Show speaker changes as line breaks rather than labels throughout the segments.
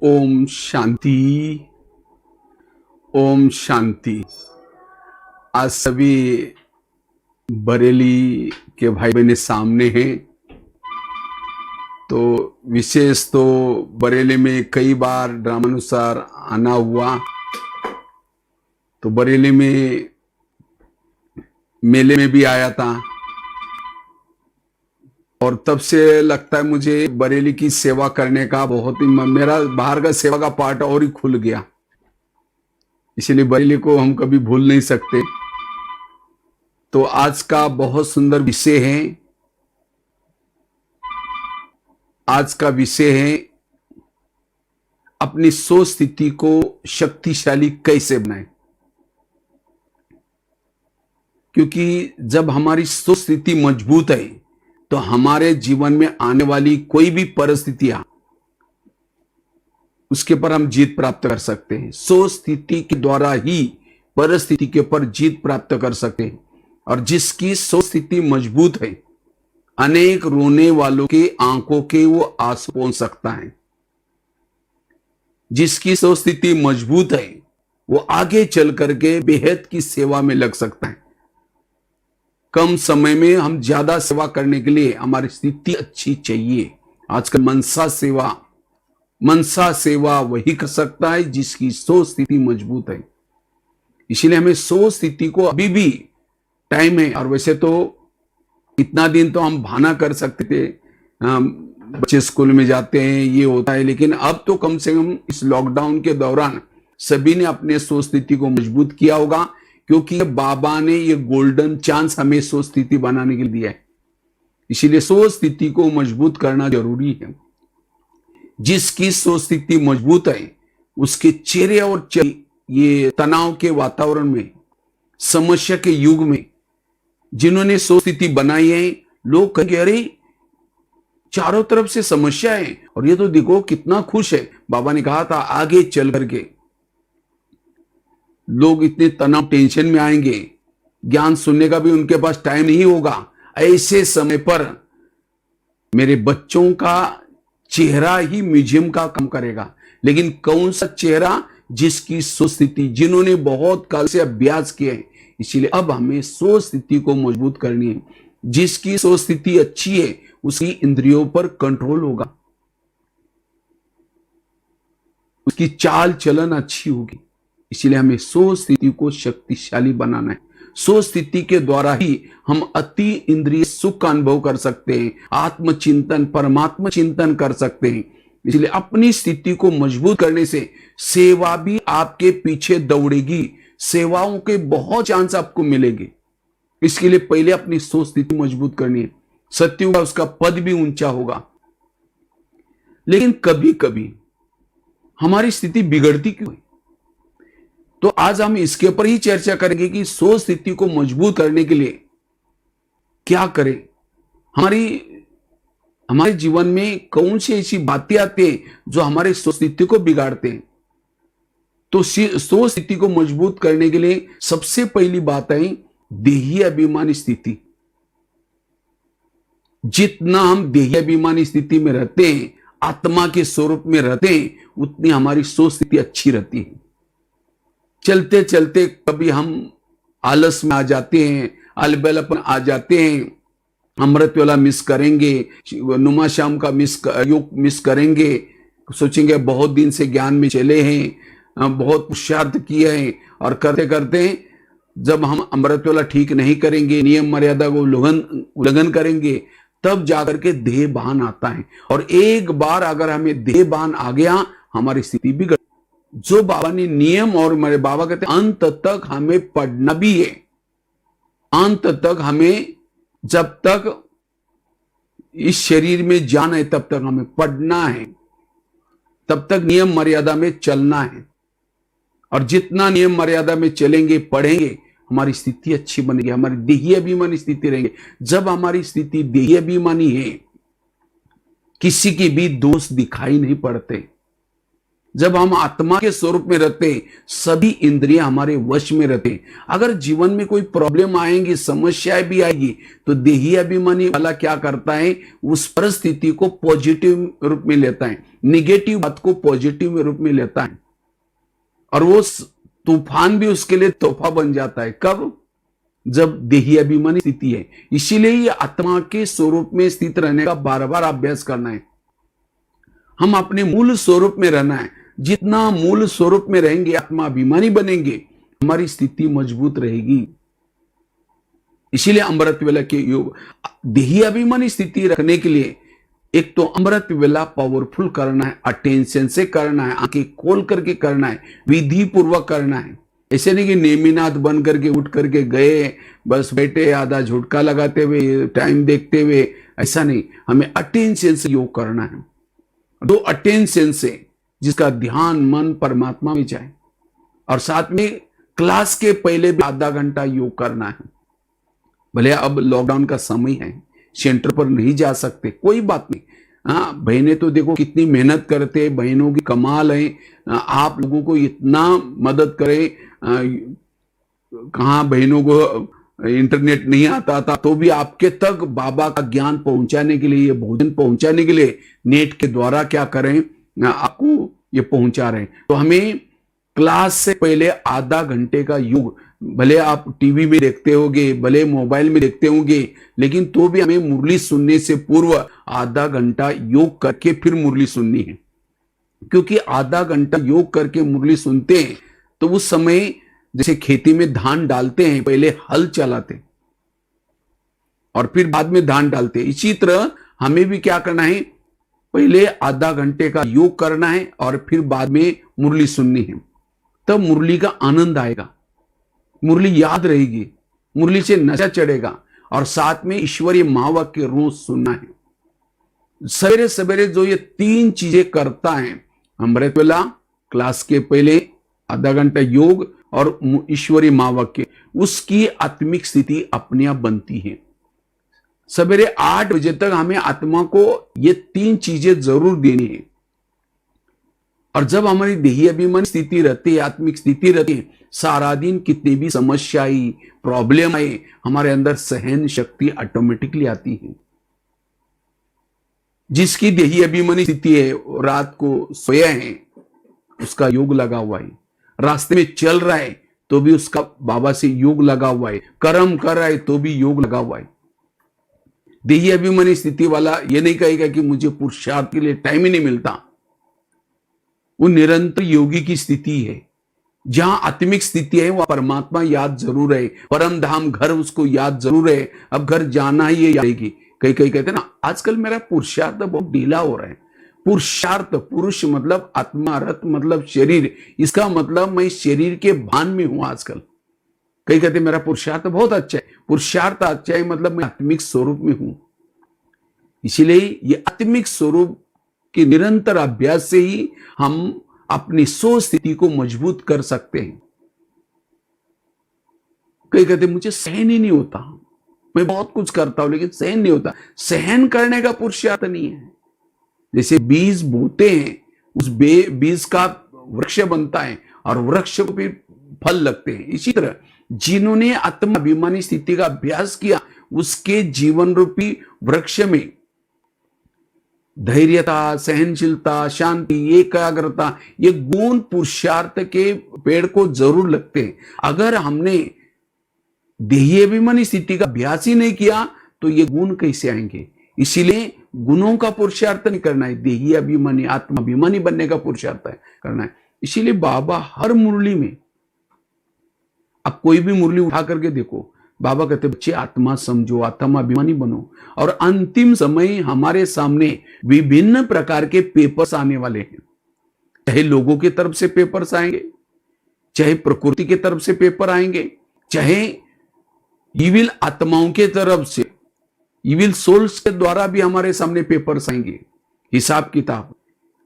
ओम शांति। ओम शांति। आज सभी बरेली के भाई बहन सामने हैं। तो विशेष तो बरेली में कई बार ड्रामानुसार आना हुआ। तो बरेली में मेले में भी आया था और तब से लगता है मुझे बरेली की सेवा करने का बहुत ही मेरा बाहर का सेवा का पार्ट और ही खुल गया। इसलिए बरेली को हम कभी भूल नहीं सकते। तो आज का बहुत सुंदर विषय है। आज का विषय है अपनी सोच स्थिति को शक्तिशाली कैसे बनाएं। क्योंकि जब हमारी सोच स्थिति मजबूत है तो हमारे जीवन में आने वाली कोई भी परिस्थितियां उसके पर हम जीत प्राप्त कर सकते हैं। सोच स्थिति के द्वारा ही परिस्थिति के ऊपर जीत प्राप्त कर सकते हैं। और जिसकी सोच स्थिति मजबूत है, अनेक रोने वालों के आंखों के वो आंसू पहुंच सकता है। जिसकी सोच स्थिति मजबूत है वो आगे चल करके बेहद की सेवा में लग सकता है। कम समय में हम ज्यादा सेवा करने के लिए हमारी स्थिति अच्छी चाहिए। आजकल मनसा सेवा वही कर सकता है जिसकी सोच स्थिति मजबूत है। इसीलिए हमें सोच स्थिति को अभी भी टाइम है। और वैसे तो इतना दिन तो हम बहाना कर सकते थे, बच्चे स्कूल में जाते हैं, ये होता है, लेकिन अब तो कम से कम इस लॉकडाउन के दौरान सभी ने अपने सोच स्थिति को मजबूत किया होगा। क्योंकि बाबा ने ये गोल्डन चांस हमें सोच स्थिति बनाने के लिए दिया है। इसीलिए सोच स्थिति को मजबूत करना जरूरी है। जिसकी सोच स्थिति मजबूत है उसके चेहरे और ये तनाव के वातावरण में, समस्या के युग में जिन्होंने सोच स्थिति बनाई है, लोग कहेंगे अरे चारों तरफ से समस्या है और ये तो देखो कितना खुश है। बाबा ने कहा था आगे चल करके लोग इतने तनाव टेंशन में आएंगे, ज्ञान सुनने का भी उनके पास टाइम नहीं होगा। ऐसे समय पर मेरे बच्चों का चेहरा ही म्यूजियम का काम करेगा। लेकिन कौन सा चेहरा? जिसकी सोच स्थिति, जिन्होंने बहुत काल से अभ्यास किए हैं। इसीलिए अब हमें सोच स्थिति को मजबूत करनी है। जिसकी सोच स्थिति अच्छी है उसकी इंद्रियों पर कंट्रोल होगा, उसकी चाल चलन अच्छी होगी। इसीलिए हमें सोच स्थिति को शक्तिशाली बनाना है। सोच स्थिति के द्वारा ही हम अति इंद्रिय सुख का अनुभव कर सकते हैं, आत्मचिंतन, परमात्मा चिंतन कर सकते हैं। इसलिए अपनी स्थिति को मजबूत करने से सेवा भी आपके पीछे दौड़ेगी। सेवाओं के बहुत चांस आपको मिलेंगे। इसके लिए पहले अपनी सोच स्थिति मजबूत करनी है। सत्युग का उसका पद भी ऊंचा होगा। लेकिन कभी कभी हमारी स्थिति बिगड़ती क्यों है? तो आज हम इसके ऊपर ही चर्चा करेंगे कि सोच स्थिति को मजबूत करने के लिए क्या करें। हमारे जीवन में कौन सी ऐसी बातें आती हैं जो हमारे सोच स्थिति को बिगाड़ते हैं। तो सोच स्थिति को मजबूत करने के लिए सबसे पहली बात है देही अभिमानी स्थिति। जितना हम देही अभिमानी स्थिति में रहते हैं, आत्मा के स्वरूप में रहते हैं, उतनी हमारी सोच स्थिति अच्छी रहती है। चलते चलते कभी हम आलस में आ जाते हैं, अलबेलापन आ जाते हैं, अमृत वाला मिस करेंगे, नुमा शाम का युग मिस करेंगे। सोचेंगे बहुत दिन से ज्ञान में चले हैं, बहुत पुरुषार्थ किए हैं, और करते करते जब हम अमृत वाला ठीक नहीं करेंगे, नियम मर्यादा को उल्लंघन करेंगे, तब जाकर के देह भान आता है। और एक बार अगर हमें देह भान आ गया, हमारी स्थिति बिगड़। जो बाबा ने नियम, और मेरे बाबा कहते हैं अंत तक हमें पढ़ना भी है। अंत तक हमें, जब तक इस शरीर में जान है तब तक हमें पढ़ना है, तब तक नियम मर्यादा में चलना है। और जितना नियम मर्यादा में चलेंगे, पढ़ेंगे, हमारी स्थिति अच्छी बनेगी, हमारी देही अभिमानी स्थिति रहेंगे। जब हमारी स्थिति देही अभिमानी है, किसी की भी दोष दिखाई नहीं पड़ते। जब हम आत्मा के स्वरूप में रहते हैं, सभी इंद्रियां हमारे वश में रहते हैं। अगर जीवन में कोई प्रॉब्लम आएंगी, समस्याएं भी आएगी, तो देही अभिमानी वाला क्या करता है, उस परिस्थिति को पॉजिटिव रूप में लेता है, निगेटिव बात को पॉजिटिव रूप में लेता है, और वो तूफान भी उसके लिए तोहफा बन जाता है। कब? जब देही अभिमानी स्थिति है। इसीलिए ये आत्मा के स्वरूप में स्थित रहने का बार बार अभ्यास करना है। हम अपने मूल स्वरूप में रहना है। जितना मूल स्वरूप में रहेंगे, आत्मा अभिमानी बनेंगे, हमारी स्थिति मजबूत रहेगी। इसीलिए अमृत वेला के योग देही अभिमानी स्थिति रखने के लिए एक तो अमृत वेला पावरफुल करना है, अटेंशन से करना है, आंखें खोल करके करना है, विधि पूर्वक करना है। ऐसे नहीं कि नेमिनाथ बन करके उठ करके गए, बस बैठे आधा झुटका लगाते हुए, टाइम देखते हुए, ऐसा नहीं। हमें अटेंशन से योग करना है। दो अटेंशन से, जिसका ध्यान मन परमात्मा में जाए, और साथ में क्लास के पहले भी आधा घंटा योग करना है। भले अब लॉकडाउन का समय है, सेंटर पर नहीं जा सकते, कोई बात नहीं। हाँ, बहनें तो देखो कितनी मेहनत करते हैं, बहनों की कमाल है। आप लोगों को इतना मदद करें, कहाँ बहनों को इंटरनेट नहीं आता था, तो भी आपके तक बाबा का ज्ञान पहुंचाने के लिए, ये भोजन पहुंचाने के लिए नेट के द्वारा क्या करें, आपको ये पहुंचा रहे हैं। तो हमें क्लास से पहले आधा घंटे का योग, भले आप टीवी में देखते होंगे, भले मोबाइल में देखते होंगे, लेकिन तो भी हमें मुरली सुनने से पूर्व आधा घंटा योग करके फिर मुरली सुननी है। क्योंकि आधा घंटा योग करके मुरली सुनते हैं तो उस समय जैसे खेती में धान डालते हैं, पहले हल चलाते और फिर बाद में धान डालते हैं, इसी तरह हमें भी क्या करना है, पहले आधा घंटे का योग करना है और फिर बाद में मुरली सुननी है। तब मुरली का आनंद आएगा, मुरली याद रहेगी, मुरली से नशा चढ़ेगा, और साथ में ईश्वरीय महावाक्य रोज सुनना है। सवेरे सवेरे जो ये तीन चीजें करता है, अमृत वेला, क्लास के पहले आधा घंटा योग और ईश्वरीय महावाक्य, उसकी आत्मिक स्थिति अपने आप बनती है। सवेरे 8 बजे तक हमें आत्मा को ये तीन चीजें जरूर देनी है। और जब हमारी देही अभिमानी स्थिति रहती है, आत्मिक स्थिति रहती है, सारा दिन कितनी भी समस्या आई, प्रॉब्लम आए, हमारे अंदर सहन शक्ति ऑटोमेटिकली आती है। जिसकी देही अभिमानी स्थिति है, रात को सोया है, उसका योग लगा हुआ है, रास्ते में चल रहा है तो भी उसका बाबा से योग लगा हुआ है, कर्म कर रहा है तो भी योग लगा हुआ है। देही अभिमानी स्थिति वाला ये नहीं कहेगा कि मुझे पुरुषार्थ के लिए टाइम ही नहीं मिलता। वो निरंतर योगी की स्थिति है। जहां आत्मिक स्थिति है वह परमात्मा याद जरूर है, परम धाम घर उसको याद जरूर है। अब घर जाना ही यादेगी। कई कई कहते ना, आजकल मेरा पुरुषार्थ बहुत ढीला हो रहा है। पुरुषार्थ, पुरुष मतलब आत्मा, रथ मतलब शरीर, इसका मतलब मैं शरीर के भान में हूं आजकल। कई कहते मेरा पुरुषार्थ बहुत अच्छा है, पुरुषार्थ अच्छा है मतलब मैं आत्मिक स्वरूप में हूं। इसीलिए ये आत्मिक स्वरूप के निरंतर अभ्यास से ही हम अपनी सोच स्थिति को मजबूत कर सकते हैं। कई कहते मुझे सहन ही नहीं होता, मैं बहुत कुछ करता हूं लेकिन सहन नहीं होता। सहन करने का पुरुषार्थ नहीं है। जैसे बीज बोते हैं, उस बीज का वृक्ष बनता है और वृक्ष को फिर फल लगते हैं। इसी तरह जिन्होंने आत्माभिमानी स्थिति का अभ्यास किया, उसके जीवन रूपी वृक्ष में धैर्यता, सहनशीलता, शांति, एकाग्रता, ये गुण पुरुषार्थ के पेड़ को जरूर लगते हैं। अगर हमने देही अभिमानी स्थिति का अभ्यास ही नहीं किया तो ये गुण कैसे आएंगे? इसीलिए गुणों का पुरुषार्थ नहीं करना है, देही अभिमानी, आत्माभिमानी बनने का पुरुषार्थ करना है। इसीलिए बाबा हर मुरली में, आप कोई भी मुरली उठा करके देखो, बाबा कहते बच्चे आत्मा समझो, आत्मा अभिमानी बनो। और अंतिम समय हमारे सामने विभिन्न प्रकार के पेपर्स आने वाले हैं। चाहे लोगों की तरफ से पेपर्स आएंगे, चाहे प्रकृति की तरफ से पेपर आएंगे, चाहे इविल आत्माओं के तरफ से, इविल सोल्स के द्वारा भी हमारे सामने पेपर्स आएंगे। हिसाब किताब,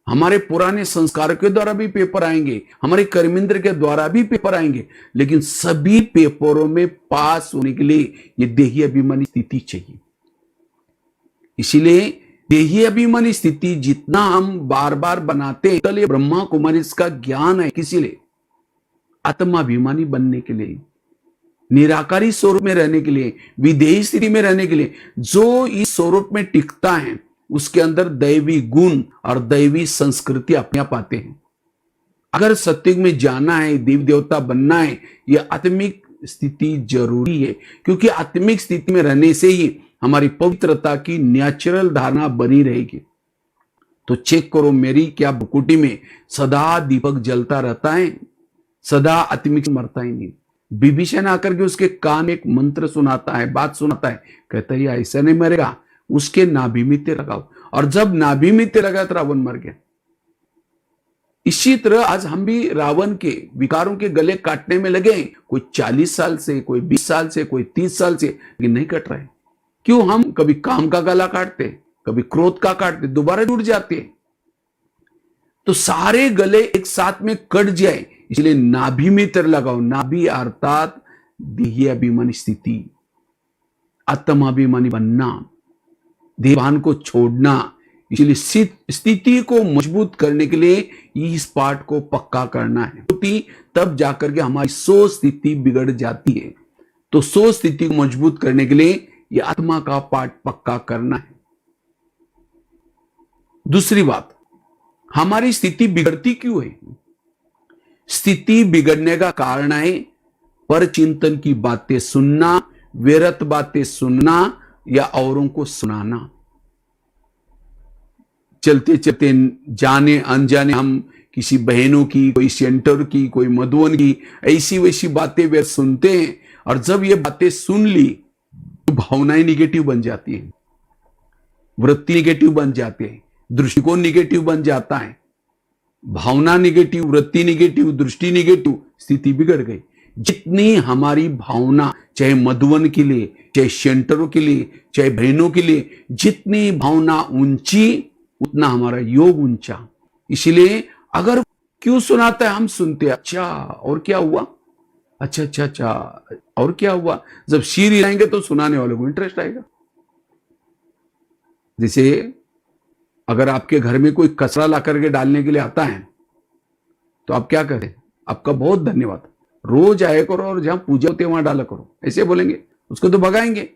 हमारे पुराने संस्कार के द्वारा भी पेपर आएंगे, हमारे कर्मेंद्र के द्वारा भी पेपर आएंगे। लेकिन सभी पेपरों में पास होने के लिए ये देही अभिमानी स्थिति चाहिए। इसीलिए देही अभिमानी स्थिति जितना हम बार बार बनाते हैं, तो ये ब्रह्मा कुमारी इसका ज्ञान है किसी लिए, आत्माभिमानी बनने के लिए, निराकारी स्वरूप में रहने के लिए, विदेही स्थिति में रहने के लिए। जो इस स्वरूप में टिकता है उसके अंदर दैवी गुण और दैवी संस्कृति अपने आप आते हैं। अगर सत्युग में जाना है, देव देवता बनना है, यह आत्मिक स्थिति जरूरी है, क्योंकि आत्मिक स्थिति में रहने से ही हमारी पवित्रता की नेचुरल धारणा बनी रहेगी। तो चेक करो, मेरी क्या भुकुटी में सदा दीपक जलता रहता है, सदा आत्मिक मरता ही नहीं। विभीषण आकर के उसके कान एक मंत्र सुनाता है, बात सुनाता है, कहता है ऐसा नहीं मरेगा, उसके नाभि में तेल लगाओ। और जब नाभि में तेल लगा तो रावण मर गया। इसी तरह आज हम भी रावण के विकारों के गले काटने में लगे हैं, कोई 40 साल से, कोई 20 साल से, कोई 30 साल से, लेकिन नहीं कट रहे। क्यों? हम कभी काम का गला काटते, कभी क्रोध का काटते, दोबारा जुड़ जाते हैं। तो सारे गले एक साथ में कट जाए, इसलिए नाभि में तेल लगाओ। नाभि अर्थात देही अभिमानी स्थिति, आत्माभिमानी बनना, देवान को छोड़ना। इसलिए स्थिति को मजबूत करने के लिए इस पाठ को पक्का करना है, क्योंकि तब जाकर के हमारी सोच स्थिति बिगड़ जाती है। तो सोच स्थिति को मजबूत करने के लिए यह आत्मा का पाठ पक्का करना है। दूसरी बात, हमारी स्थिति बिगड़ती क्यों है? स्थिति बिगड़ने का कारण है पर चिंतन की बातें सुनना, व्यर्थ बातें सुनना या औरों को सुनाना। चलते चलते जाने अनजाने हम किसी बहनों की, कोई सेंटर की, कोई मधुवन की ऐसी वैसी बातें वे सुनते हैं, और जब ये बातें सुन ली तो भावनाएं निगेटिव बन जाती हैं, वृत्ति निगेटिव बन जाते हैं, दृष्टिकोण निगेटिव बन जाता है। भावना निगेटिव, वृत्ति निगेटिव, दृष्टि निगेटिव, स्थिति बिगड़ गई। जितनी हमारी भावना, चाहे मधुवन के लिए, चाहे सेंटरों के लिए, चाहे बहनों के लिए, जितनी भावना ऊंची उतना हमारा योग ऊंचा। इसलिए अगर क्यों सुनाता है, हम सुनते हैं, अच्छा और क्या हुआ, अच्छा अच्छा अच्छा और क्या हुआ। जब शीर हिलाएंगे तो सुनाने वाले को इंटरेस्ट आएगा। जैसे अगर आपके घर में कोई कचरा ला करके डालने के लिए आता है तो आप क्या करें, आपका बहुत धन्यवाद, रोज आया करो और जहां पूजा होती है वहां डाला करो, ऐसे बोलेंगे, उसको तो भगाएंगे।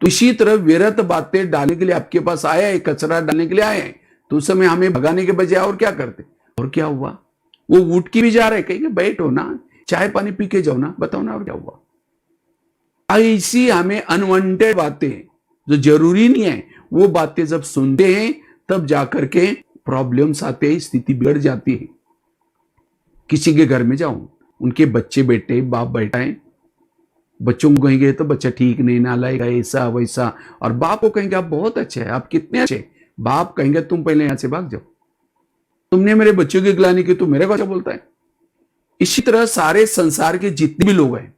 तो इसी तरह व्यर्थ बातें डालने के लिए आपके पास आया है, कचरा डालने के लिए आए हैं, तो उस समय हमें भगाने के बजाय और क्या करते, और क्या हुआ, वो उठ के भी जा रहे, कहेंगे बैठो ना, चाय पानी पी के जाओ ना, बताओ ना और क्या हुआ। ऐसी हमें अनवांटेड बातें जो जरूरी नहीं है, वो बातें जब सुनते हैं तब जाकर के प्रॉब्लम्स आते हैं, स्थिति बिगड़ जाती है। किसी के घर में जाओ, उनके बच्चे बेटे, बाप बैठा है, बच्चों को कहेंगे तो बच्चा ठीक नहीं, नालायक है, ऐसा वैसा, और बाप को कहेंगे आप बहुत अच्छे हैं, आप कितने अच्छे। बाप कहेंगे तुम पहले यहां से भाग जाओ, तुमने मेरे बच्चों की गिलानी की, तो मेरे को क्या बोलता है। इसी तरह सारे संसार के जितने भी लोग हैं,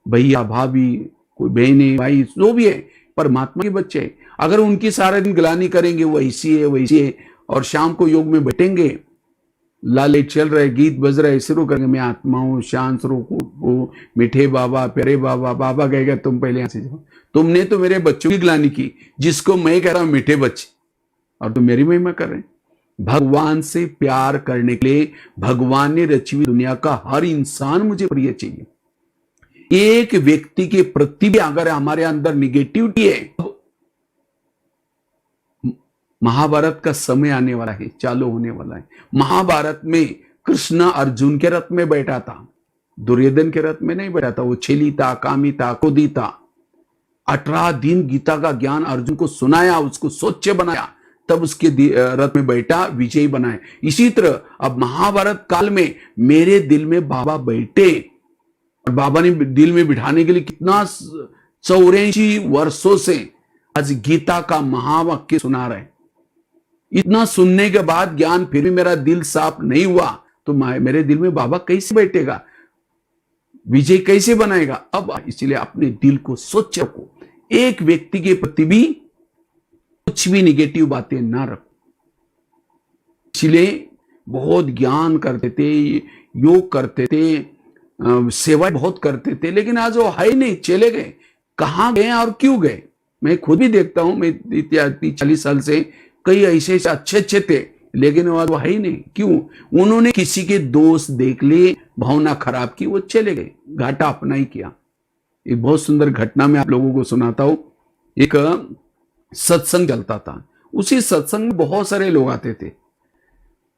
भैया भाभी, कोई बहने भाई, जो भी है, परमात्मा के बच्चे हैं, अगर उनकी सारे दिन गिलानी करेंगे, वो ऐसी है वैसी है, और शाम को योग में बैठेंगे, लाले चल रहे, गीत बज रहे, शुरू करेंगे, मैं आत्मा हूं, शांत स्वरूप, मीठे बाबा, प्यारे बाबा। बाबा कहेगा तुम पहले यहां से जाओ, तुमने तो मेरे बच्चों की गिलानी की, जिसको मैं कह रहा हूं मीठे बच्चे, और तुम मेरी महिमा कर रहे हैं। भगवान से प्यार करने के लिए भगवान ने रची हुई दुनिया का हर इंसान मुझे प्रिय चाहिए। एक व्यक्ति के प्रति भी अगर हमारे अंदर निगेटिविटी है, महाभारत का समय आने वाला है, चालू होने वाला है। महाभारत में कृष्ण अर्जुन के रथ में बैठा था, दुर्योधन के रथ में नहीं बैठा था। वो छेली था, कामी था, क्रोधी था। 18 दिन गीता का ज्ञान अर्जुन को सुनाया, उसको स्वच्छ बनाया, तब उसके रथ में बैठा, विजयी बनाए। इसी तरह अब महाभारत काल में मेरे दिल में बाबा बैठे, और बाबा ने दिल में बिठाने के लिए कितना 84 वर्षों से आज गीता का महावाक्य सुना रहे। इतना सुनने के बाद ज्ञान फिर भी मेरा दिल साफ नहीं हुआ, तो मेरे दिल में बाबा कैसे बैठेगा, विजय कैसे बनाएगा। अब इसलिए अपने दिल को स्वच्छ रखो, एक व्यक्ति के प्रति भी कुछ भी निगेटिव बातें ना रखो। इसलिए बहुत ज्ञान करते थे, योग करते थे, सेवा बहुत करते थे, लेकिन आज वो है नहीं, चले गए। कहां गए और क्यों गए, मैं खुद भी देखता हूं, मैं 30-40 साल से कई ऐसे अच्छे अच्छे थे, लेकिन वो है ही नहीं। क्यों? उन्होंने किसी के दोस्त देख लिए, भावना खराब की, वो चले गए, घाटा अपना ही किया। एक बहुत सुंदर घटना मैं आप लोगों को सुनाता हूं। एक सत्संग चलता था, उसी सत्संग में बहुत सारे लोग आते थे।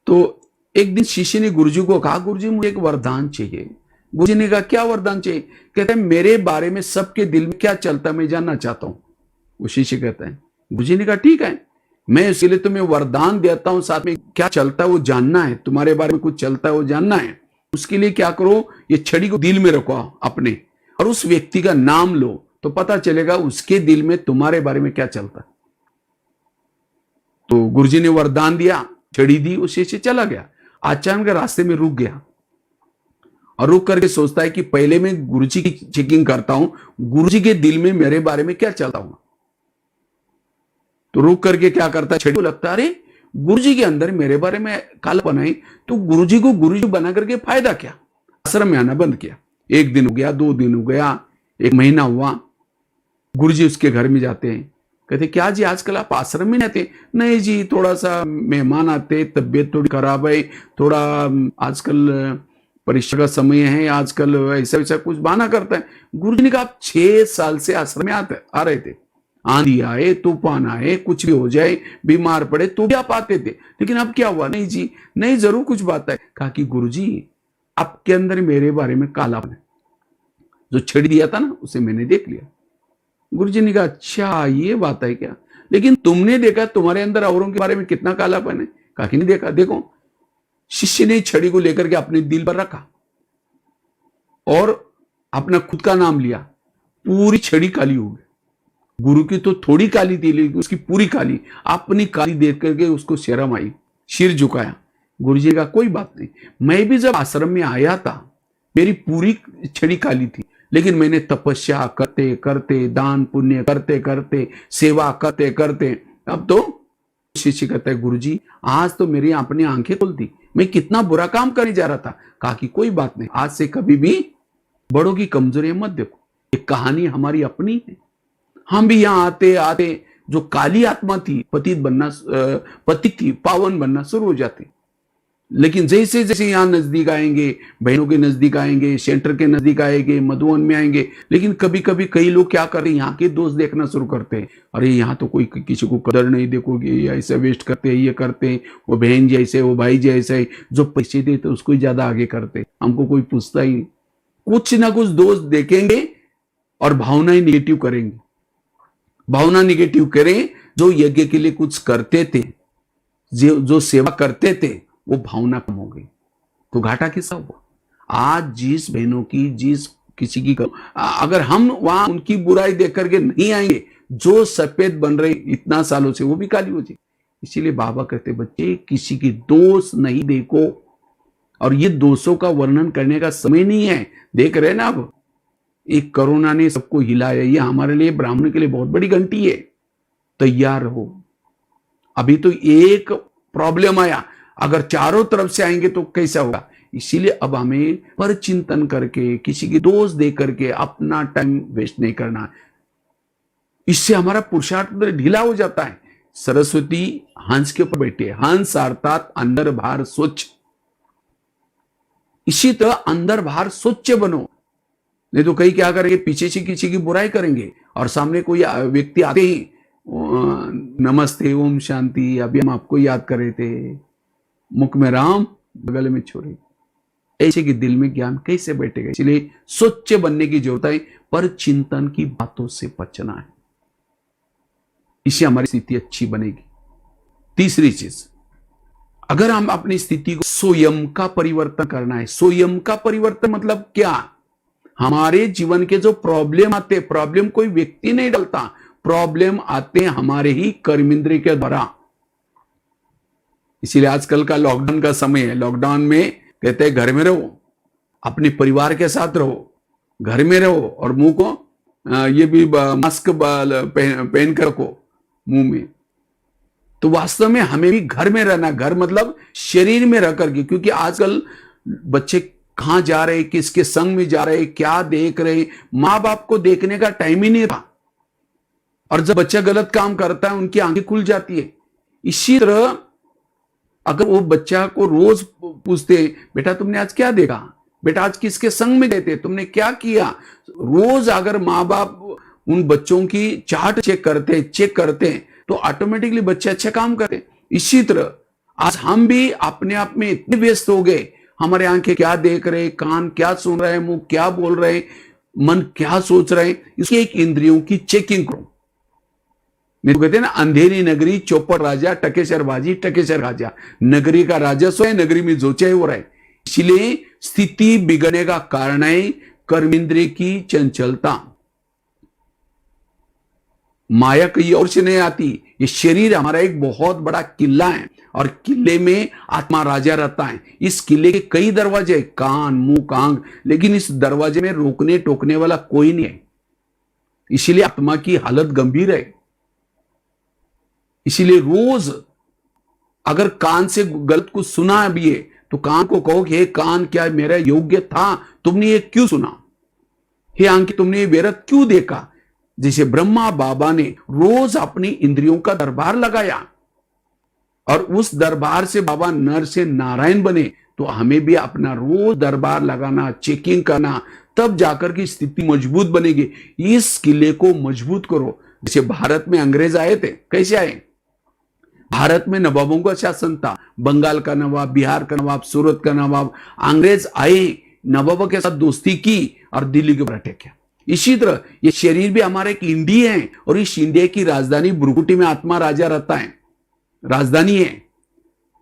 तो एक दिन शिष्य ने गुरुजी को कहा, गुरुजी मुझे एक वरदान चाहिए। गुरुजी ने कहा, क्या वरदान चाहिए? कहते हैं मेरे बारे में सबके दिल में क्या चलता है मैं जानना चाहता हूं। वो शिष्य कहता है, गुरुजी ने कहा ठीक है, मैं इसके लिए तुम्हें वरदान देता हूं, साथ में क्या चलता है वो जानना है, तुम्हारे बारे में कुछ चलता है वो जानना है। उसके लिए क्या करो, ये छड़ी को दिल में रखो अपने, और उस व्यक्ति का नाम लो, तो पता चलेगा उसके दिल में तुम्हारे बारे में क्या चलता है। तो गुरुजी ने वरदान दिया, छड़ी दी, उस शिष्य चला गया। अचानक रास्ते में रुक गया और रुक करके सोचता है कि पहले मैं गुरुजी की चेकिंग करता हूं, गुरुजी के दिल में मेरे बारे में क्या चलता होगा। तो रुक करके क्या करता है, छड़ी को लगता है अरे गुरुजी के अंदर मेरे बारे में कालापन है, तो गुरुजी को गुरुजी बना करके फायदा क्या। आश्रम में आना बंद किया। 1 दिन हो गया, 2 दिन हो गया, 1 महीना हुआ। गुरुजी उसके घर में जाते हैं, कहते क्या जी आजकल आप आश्रम में नहीं आते? नहीं जी, थोड़ा सा मेहमान आते, तबीयत थोड़ी खराब है, थोड़ा आजकल परीक्षा का समय है, आजकल ऐसा वैसा कुछ बहाना करता है। गुरुजी ने कहा आप 6 साल से आश्रम में आ रहे थे, आंधी आए, तूफान आए, कुछ भी हो जाए, बीमार पड़े तो भी आप आते थे, लेकिन अब क्या हुआ? नहीं जी, नहीं जरूर कुछ बात है। कहा कि गुरुजी आपके अंदर मेरे बारे में कालापन है, जो छड़ी दिया था ना उसे मैंने देख लिया। गुरुजी ने कहा अच्छा ये बात है क्या, लेकिन तुमने देखा तुम्हारे अंदर औरों के बारे में कितना कालापन है? कहा कि नहीं देखा। देखो, शिष्य ने छड़ी को लेकर के अपने दिल पर रखा और अपना खुद का नाम लिया, पूरी छड़ी काली हो गई। गुरु की तो थोड़ी काली थी, लेकिन उसकी पूरी काली, अपनी काली देख करके उसको शर्म आई, सिर झुकाया। गुरुजी का कोई बात नहीं, मैं भी जब आश्रम में आया था मेरी पूरी छड़ी काली थी, लेकिन मैंने तपस्या करते करते, दान पुण्य करते करते, सेवा करते करते, अब तो शिष्य कहता है गुरुजी आज तो मेरी अपनी आंखें खुल दी, मैं कितना बुरा काम करने जा रहा था। कहा कि कोई बात नहीं, आज से कभी भी बड़ों की कमजोरी मत देखो, एक कहानी हमारी अपनी है। हम भी यहाँ आते आते जो काली आत्मा थी, पतित थी, पावन बनना शुरू हो जाती। लेकिन जैसे जैसे यहाँ नजदीक आएंगे, बहनों के नजदीक आएंगे, सेंटर के नजदीक आएंगे, मधुवन में आएंगे, लेकिन कभी कभी कई लोग क्या कर रहे हैं, यहाँ के दोस्त देखना शुरू करते हैं। अरे यहाँ तो कोई किसी को कदर नहीं, देखोगे ऐसे वेस्ट करते हैं, ये करते हैं, वो बहन जी ऐसे, वो भाई जी ऐसे, जो पैसे देते उसको ही ज्यादा आगे करते, हमको कोई पूछता ही नहीं। कुछ ना कुछ दोस्त देखेंगे और भावनाएं निगेटिव करेंगे। भावना निगेटिव करें, जो यज्ञ के लिए कुछ करते थे, जो सेवा करते थे, वो भावना कम हो गई, तो घाटा किसका हुआ? आज जिस बहनों की, जिस किसी की, अगर हम वहां उनकी बुराई देख करके नहीं आएंगे, जो सफेद बन रहे इतना सालों से वो भी काली हो जाए। इसीलिए बाबा कहते बच्चे किसी की दोष नहीं देखो, और ये दोषों का वर्णन करने का समय नहीं है। देख रहे ना, अब एक कोरोना ने सबको हिलाया, ये हमारे लिए ब्राह्मण के लिए बहुत बड़ी घंटी है। तैयार हो, अभी तो एक प्रॉब्लम आया, अगर चारों तरफ से आएंगे तो कैसा होगा। इसीलिए अब हमें पर चिंतन करके, किसी की दोष दे करके अपना टाइम वेस्ट नहीं करना, इससे हमारा पुरुषार्थ ढीला हो जाता है। सरस्वती हंस के ऊपर बैठी है, हंस अर्थात अंदर बाहर स्वच्छ। इसी तरह अंदर बाहर स्वच्छ बनो, नहीं तो कई क्या करेंगे, पीछे से किसी की बुराई करेंगे और सामने कोई व्यक्ति आते ही नमस्ते, ओम शांति, अभी हम आपको याद कर रहे थे, मुख में राम, बगल में छोरी, ऐसे कि दिल में ज्ञान कैसे बैठेगा। इसलिए स्वच्छ बनने की जरूरत है, पर चिंतन की बातों से बचना है, इससे हमारी स्थिति अच्छी बनेगी। तीसरी चीज, अगर हम अपनी स्थिति को स्वयं का परिवर्तन करना है। स्वयं का परिवर्तन मतलब क्या? हमारे जीवन के जो प्रॉब्लम आते, प्रॉब्लम कोई व्यक्ति नहीं डालता, प्रॉब्लम आते हमारे ही कर्मेंद्रिय के द्वारा। इसीलिए आजकल का लॉकडाउन का समय है, लॉकडाउन में कहते हैं घर में रहो, अपने परिवार के साथ रहो, घर में रहो, और मुंह को ये भी मास्क पहन कर रखो मुंह में। तो वास्तव में हमें भी घर में रहना, घर मतलब शरीर में रह करके, क्योंकि आजकल बच्चे कहां जा रहे, किसके संग में जा रहे, क्या देख रहे, माँ बाप को देखने का टाइम ही नहीं रहा। और जब बच्चा गलत काम करता है उनकी आंखें खुल जाती है। इसी तरह अगर वो बच्चा को रोज पूछते, बेटा तुमने आज क्या देखा, बेटा आज किसके संग में गए थे, तुमने क्या किया, रोज अगर माँ बाप उन बच्चों की चार्ट चेक करते तो ऑटोमेटिकली बच्चे अच्छे काम करते। इसी तरह आज हम भी अपने आप में इतने व्यस्त हो गए, हमारे आंखें क्या देख रहे, कान क्या सुन रहे, मुंह क्या बोल रहे, मन क्या सोच रहे, इसकी एक इंद्रियों की चेकिंग करो। नहीं तो कहते हैं ना, अंधेरी नगरी चौपट राजा, टकेसर बाजी टकेसर राजा। नगरी का राजस्व है, नगरी में जो चाहे हो रहा है। इसलिए स्थिति बिगड़ने का कारण है कर्मेंद्रिय की चंचलता। माया कहीं और से नहीं आती। ये शरीर हमारा एक बहुत बड़ा किला है और किले में आत्मा राजा रहता है। इस किले के कई दरवाजे, कान मुंह कांग, लेकिन इस दरवाजे में रोकने टोकने वाला कोई नहीं है। इसीलिए आत्मा की हालत गंभीर है। इसीलिए रोज अगर कान से गलत कुछ सुना भी है तो कान को कहो कि हे कान, क्या मेरा योग्य था, तुमने ये क्यों सुना, हे आंखें तुमने ये व्यर्थ क्यों देखा। जैसे ब्रह्मा बाबा ने रोज अपनी इंद्रियों का दरबार लगाया और उस दरबार से बाबा नर से नारायण बने, तो हमें भी अपना रोज दरबार लगाना, चेकिंग करना, तब जाकर की स्थिति मजबूत बनेगी। इस किले को मजबूत करो। जैसे भारत में अंग्रेज आए थे, कैसे आए, भारत में नवाबों का शासन था, बंगाल का नवाब, बिहार का नवाब, सूरत का नवाब। अंग्रेज आए, नवाबों के साथ दोस्ती की और दिल्ली के ऊपर अटैक किया। इसी तरह ये शरीर भी हमारा एक इंडिया है और इस इंडिया की राजधानी भ्रुकुटी में आत्मा राजा रहता है, राजधानी है।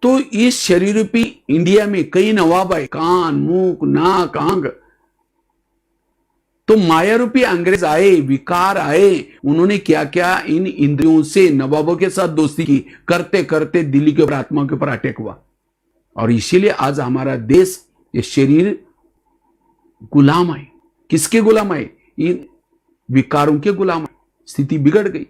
तो इस शरीर रूपी इंडिया में कई नवाब आए, कान मुंह नाक आंख। तो माया रूपी अंग्रेज आए, विकार आए, उन्होंने क्या क्या इन इंद्रियों से नवाबों के साथ दोस्ती की, करते करते दिल्ली के ऊपर आत्मा के ऊपर अटैक हुआ। और इसीलिए आज हमारा देश, ये शरीर गुलाम है। किसके गुलाम है, इन विकारों के गुलाम है। स्थिति बिगड़ गई।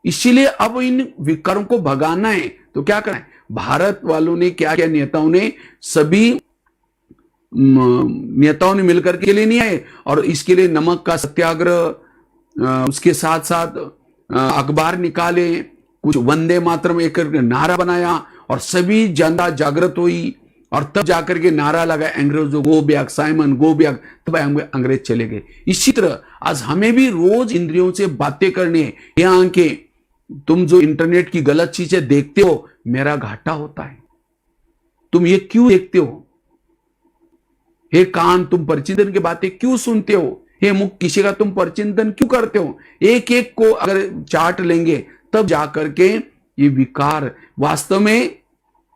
इसीलिए अब इन विकारों को भगाना है तो क्या करना है। भारत वालों ने क्या क्या, नेताओं ने, सभी नेताओं ने मिलकर के लिए नहीं आए और इसके लिए नमक का सत्याग्रह, उसके साथ साथ अखबार निकाले, कुछ वंदे मातरम एक नारा बनाया और सभी जनता जागृत हुई और तब जाकर के नारा लगा अंग्रेजों go back, Simon go back, तब अंग्रेज चले गए। इसी तरह आज हमें भी रोज इंद्रियों से बातें करनी है। यहाँ के तुम जो इंटरनेट की गलत चीजें देखते हो, मेरा घाटा होता है, तुम ये क्यों देखते हो, हे कान तुम परचिंतन की बातें क्यों सुनते हो, हे मुख किसी का तुम परचिंतन क्यों करते हो। एक एक को अगर चाट लेंगे तब जाकर के ये विकार, वास्तव में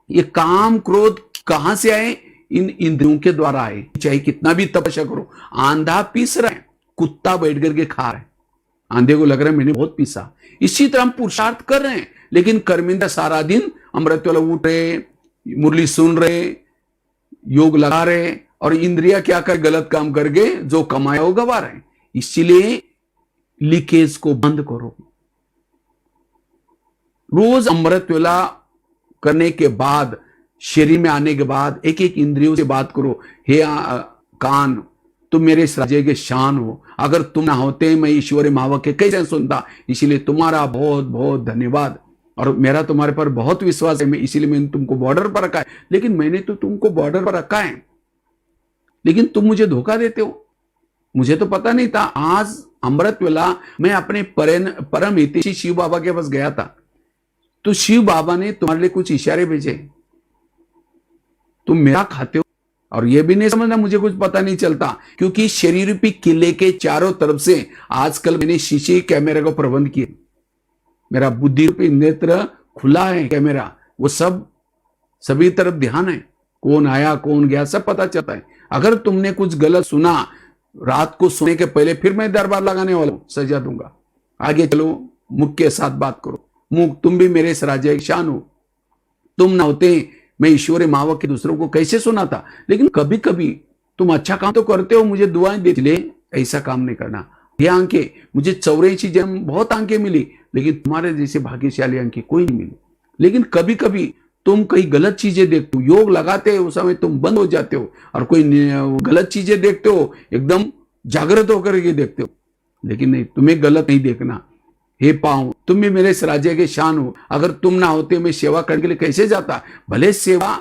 ये काम क्रोध कहां से आए, इन इंद्रियों के द्वारा आए। चाहे कितना भी तपस्या करो, आंधा पीस रहा है, कुत्ता बैठ करके खा रहा है, आंधे को लग रहा है मैंने बहुत पीसा। इसी तरह हम पुरुषार्थ कर रहे हैं, लेकिन कर्मिंदा सारा दिन अमृत वाला उठ रहे, मुरली सुन रहे, योग लगा रहे और इंद्रिया क्या कर, गलत काम करके जो कमाया वो गवा रहे। इसीलिए लीकेज को बंद करो। रोज अमृत वेला करने के बाद, शरीर में आने के बाद एक एक इंद्रियों से बात करो। हे कान तुम मेरे इस राज्य के शान हो, अगर तुम ना होते मैं ईश्वरी मावक के कैसे सुनता। इसीलिए तुम्हारा बहुत बहुत धन्यवाद और मेरा तुम्हारे पर बहुत विश्वास है। मैं इसीलिए मैंने तुमको बॉर्डर पर रखा है, लेकिन मैंने तो तुमको बॉर्डर पर रखा है, लेकिन तुम मुझे धोखा देते हो। मुझे तो पता नहीं था। आज अमृत वेला मैं अपने परम हितैषी शिव बाबा के पास गया था, तो शिव बाबा ने तुम्हारे लिए कुछ इशारे भेजे, तुम मेरा खाते हो। और यह भी नहीं समझना मुझे कुछ पता नहीं चलता, क्योंकि शरीर रूपी किले के चारों तरफ से आजकल मैंने शीशे कैमरे का प्रबंध किया। मेरा बुद्धि रूपी नेत्र खुला है, कैमरा वो सब सभी तरफ ध्यान है, कौन आया कौन गया सब पता चलता है। अगर तुमने कुछ गलत सुना रात को सोने के पहले, फिर मैं दरबार लगाने वाला हूं, सजा दूंगा। आगे चलो, मुख के साथ बात करो। मुख तुम भी मेरे इस राज्य की शान हो, तुम ना होते मैं ईश्वरी मावक के दूसरों को कैसे सुना था। लेकिन कभी कभी तुम अच्छा काम तो करते हो, मुझे दुआएं देते, ले ऐसा काम नहीं करना। ये आंखें, मुझे 84 जन्म बहुत आंखें मिली, लेकिन तुम्हारे जैसे भाग्यशाली आंखें कोई नहीं मिली। लेकिन कभी कभी तुम कई गलत चीजें देखते हो, योग लगाते हो उस समय तुम बंद हो जाते हो, और कोई गलत चीजें देखते हो एकदम जागृत होकर के देखते हो। लेकिन नहीं, तुम्हें गलत नहीं देखना। हे पाँव, तुम भी मेरे इस राज्य के शान हो, अगर तुम ना होते मैं सेवा करने के लिए कैसे जाता। भले सेवा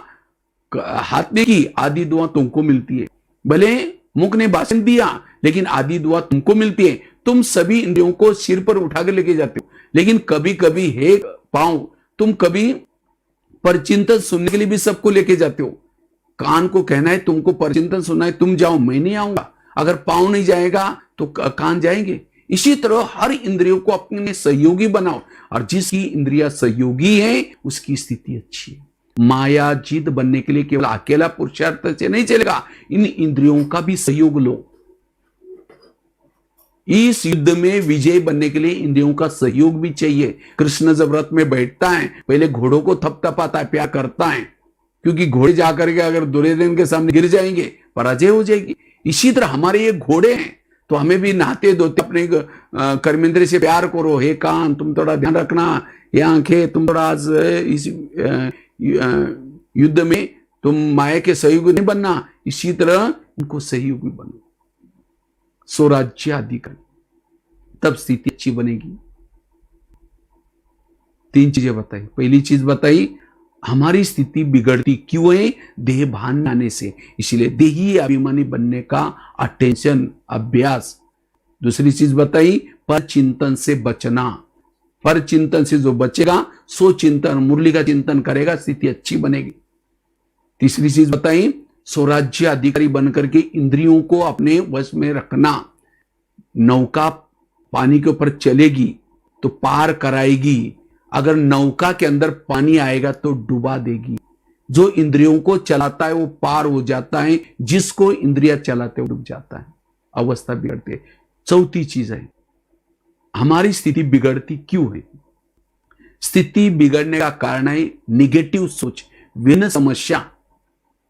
हाथ ने की, आधी दुआ तुमको मिलती है। भले मुख ने भाषण दिया, लेकिन आधी दुआ तुमको मिलती है। तुम सभी इंद्रियों को सिर पर उठा के लेके जाते हो, लेकिन कभी कभी हे पाँव, तुम कभी परचिंतन सुनने के लिए भी सबको लेके जाते हो। कान को कहना है तुमको परचिंतन सुनना है, तुम जाओ, मैं नहीं आऊंगा। अगर पाँव नहीं जाएगा तो कान जाएंगे। इसी तरह हर इंद्रियों को अपने सहयोगी बनाओ, और जिसकी इंद्रिया सहयोगी है उसकी स्थिति अच्छी है। माया जीत बनने के लिए केवल अकेला पुरुषार्थ से नहीं चलेगा, इन इंद्रियों का भी सहयोग लो। इस युद्ध में विजय बनने के लिए इंद्रियों का सहयोग भी चाहिए। कृष्ण जब रथ में बैठता है, पहले घोड़ों को थपथपाता है, प्यार करता है, क्योंकि घोड़े जाकर के अगर दुर्योधन के सामने गिर जाएंगे, पराजय हो जाएगी। इसी तरह हमारे ये घोड़े हैं, तो हमें भी नहाते धोते अपने कर्मेंद्र से प्यार करो। हे कान, तुम थोड़ा ध्यान रखना, ये आंखें, तुम थोड़ा आज इस युद्ध में तुम माया के सहयोगी नहीं बनना। इसी तरह उनको सहयोगी बनो, स्वराज्य अधिकारी, तब स्थिति अच्छी बनेगी। 3 चीजें बताई। पहली चीज बताई, हमारी स्थिति बिगड़ती क्यों है? देह भान आने से, इसलिए देही अभिमानी बनने का अटेंशन, अभ्यास। दूसरी चीज बताई, पर चिंतन से बचना। पर चिंतन से जो बचेगा, सो चिंतन, मुरली का चिंतन करेगा, स्थिति अच्छी बनेगी। तीसरी चीज बताई, स्वराज्य अधिकारी बनकर के इंद्रियों को अपने वश में रखना। नौका पानी के ऊपर चलेगी तो पार कराएगी, अगर नौका के अंदर पानी आएगा तो डुबा देगी। जो इंद्रियों को चलाता है वो पार हो जाता है, जिसको इंद्रिया चलाते वो डूब जाता है, अवस्था बिगड़ती है। चौथी चीज है, हमारी स्थिति बिगड़ती क्यों है? स्थिति बिगड़ने का कारण है निगेटिव सोच, विभिन्न समस्या।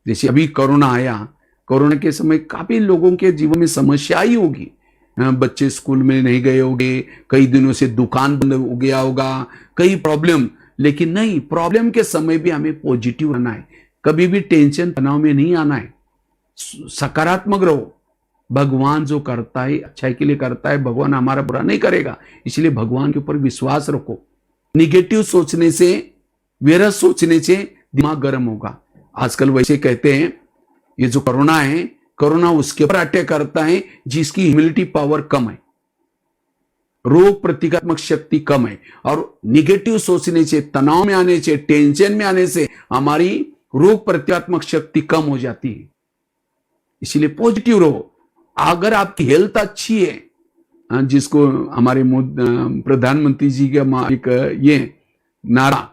जैसे अभी कोरोना आया, कोरोना के समय काफी लोगों के जीवन में समस्या आई होगी। बच्चे स्कूल में नहीं गए होंगे, कई दिनों से दुकान बंद हो गया होगा, कई प्रॉब्लम। लेकिन नहीं, प्रॉब्लम के समय भी हमें पॉजिटिव रहना है, कभी भी टेंशन तनाव में नहीं आना है, सकारात्मक रहो। भगवान जो करता है अच्छाई के लिए करता है, भगवान हमारा बुरा नहीं करेगा, इसलिए भगवान के ऊपर विश्वास रखो। निगेटिव सोचने से, व्यर्थ सोचने से दिमाग गर्म होगा। आजकल वैसे कहते हैं, ये जो कोरोना है, कोरोना उसके ऊपर अटैक करता है जिसकी इम्यूनिटी पावर कम है, रोग प्रतिकारक शक्ति कम है। और निगेटिव सोचने से, तनाव में आने से, टेंशन में आने से हमारी रोग प्रतिकारक शक्ति कम हो जाती है। इसलिए पॉजिटिव रहो। अगर आपकी हेल्थ अच्छी है, जिसको हमारे प्रधानमंत्री जी का एक ये नारा,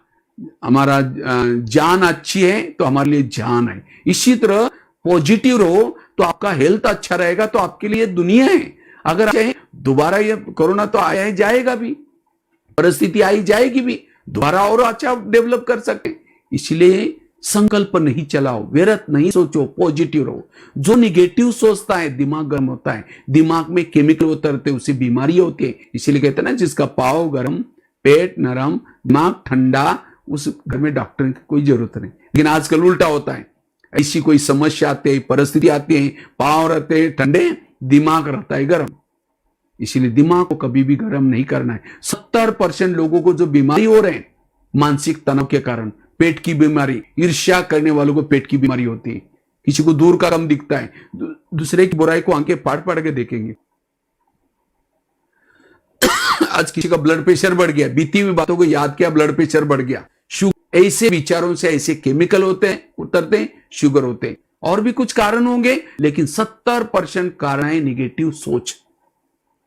हमारा जान अच्छी है तो हमारे लिए जान है। इसी तरह पॉजिटिव रहो तो आपका हेल्थ अच्छा रहेगा, तो आपके लिए दुनिया है। अगर चाहे दोबारा ये कोरोना तो आया ही जाएगा भी, परिस्थिति आई जाएगी भी, दोबारा और अच्छा डेवलप कर सकते। इसलिए संकल्प नहीं चलाओ, व्यर्थ नहीं सोचो, पॉजिटिव रहो। जो निगेटिव सोचता है दिमाग गर्म होता है, दिमाग में केमिकल उतरते, उससे बीमारी होती है। इसीलिए कहते हैं ना, जिसका पाँव गर्म, पेट नरम, दिमाग ठंडा, उस घर में डॉक्टर की कोई जरूरत नहीं। लेकिन आजकल उल्टा होता है, ऐसी कोई समस्या आती है, परिस्थिति आती है, पाँव रहते हैं ठंडे, दिमाग रहता है गर्म। इसीलिए दिमाग को कभी भी गर्म नहीं करना है। 70% लोगों को जो बीमारी हो रहे हैं मानसिक तनाव के कारण, पेट की बीमारी, ईर्ष्या करने वालों को पेट की बीमारी होती है। किसी को दूर का कम दिखता है, दूसरे की बुराई को आंखें फाड़ फाड़ के देखेंगे। आज किसी का ब्लड प्रेशर बढ़ गया, बीती हुई बातों को याद किया, ब्लड प्रेशर बढ़ गया। ऐसे विचारों से ऐसे केमिकल होते हैं, उतरते हैं, शुगर होते हैं। और भी कुछ कारण होंगे, लेकिन 70% कारण है निगेटिव सोच।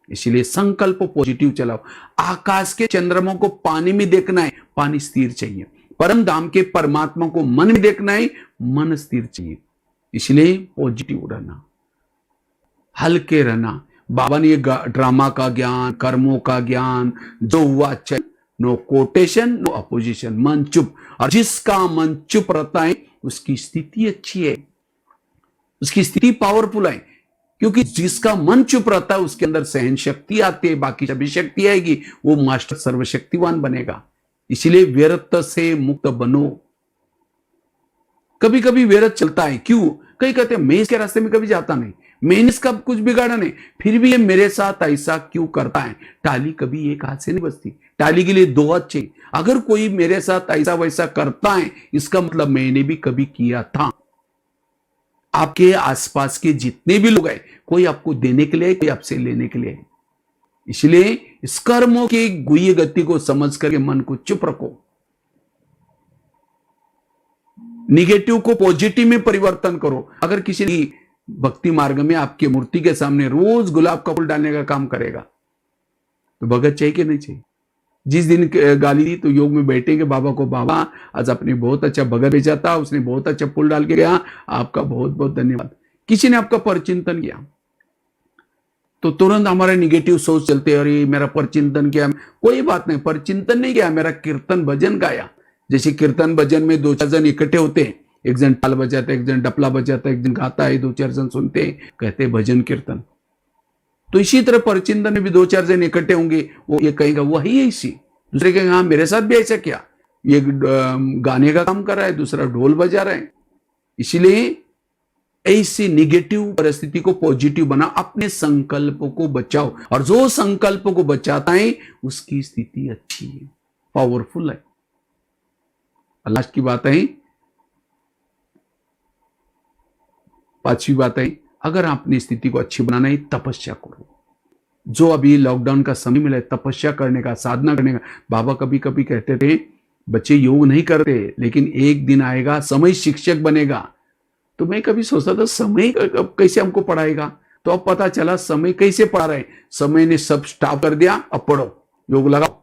इसलिए संकल्प पॉजिटिव चलाओ। आकाश के चंद्रमा को पानी में देखना है, पानी स्थिर चाहिए। परम धाम के परमात्मा को मन में देखना है, मन स्थिर चाहिए। इसलिए पॉजिटिव रहना, हल्के रहना। बाबा ने ये ड्रामा का ज्ञान, कर्मों का ज्ञान, जो हुआ अच्छा, नो कोटेशन, नो अपोजिशन, मन चुप। और जिसका मन चुप रहता है उसकी स्थिति अच्छी है, उसकी स्थिति पावरफुल है। क्योंकि जिसका मन चुप रहता है उसके अंदर सहन शक्ति आती है, बाकी सभी शक्ति आएगी, वो मास्टर सर्वशक्तिवान बनेगा। इसलिए व्यर्थ से मुक्त बनो। कभी कभी व्यर्थ चलता है, क्यों? कई कहते हैं मैं इसके रास्ते में कभी जाता नहीं, मैंने इसका कुछ बिगाड़ा नहीं, फिर भी ये मेरे साथ ऐसा क्यों करता है। टाली कभी एक हाथ से नहीं बजती, टाली के लिए दो हाथ चाहिए। अगर कोई मेरे साथ ऐसा वैसा करता है, इसका मतलब मैंने भी कभी किया था। आपके आसपास के जितने भी लोग हैं, कोई आपको देने के लिए, कोई आपसे लेने के लिए है। इसलिए इस कर्मों की गुह्य गति को समझ करके मन को चुप रखो, निगेटिव को पॉजिटिव में परिवर्तन करो। अगर किसी भक्ति मार्ग में आपके मूर्ति के सामने रोज गुलाब का फूल डालने का काम करेगा, तो भगत चाहिए कि नहीं चाहिए। जिस दिन गाली दी तो योग में बैठेंगे बाबा को, बाबा आज आपने बहुत अच्छा भगत भेजा था, उसने बहुत अच्छा फूल डाल के गया, आपका बहुत बहुत धन्यवाद। किसी ने आपका परचिंतन किया तो तुरंत हमारे निगेटिव सोच चलते, अरे मेरा परचिंतन किया, कोई बात नहीं, परचिंतन नहीं किया, मेरा कीर्तन भजन गाया। जैसे कीर्तन भजन में दो चार जन इकट्ठे होते हैं, एक जन ताल बजाता है, एक जन डपला बजाता है, एक जन गाता है, दो चार जन सुनते हैं, कहते हैं भजन कीर्तन। तो इसी तरह परचिंतन में भी दो चार जन इकट्ठे होंगे, वो ये कहेगा वही ऐसी, दूसरे कहेंगे हाँ मेरे साथ भी ऐसा क्या, ये गाने का काम कर रहा है, दूसरा ढोल बजा रहा है। इसलिए ऐसी निगेटिव परिस्थिति को पॉजिटिव बना, अपने संकल्प को बचाओ, और जो संकल्प को बचाता है उसकी स्थिति अच्छी है, पावरफुल है। लास्ट की बात है, पांचवी बात है, अगर आपने स्थिति को अच्छी बनाना है तपस्या करो। जो अभी लॉकडाउन का समय मिला है तपस्या करने का, साधना करने का। बाबा कभी कभी कहते थे बच्चे योग नहीं करते, लेकिन एक दिन आएगा समय शिक्षक बनेगा। तो मैं कभी सोचता था समय कैसे हमको पढ़ाएगा, तो अब पता चला समय कैसे पढ़ा रहे, समय ने सब स्टॉप कर दिया, अब पढ़ो, योग लगाओ।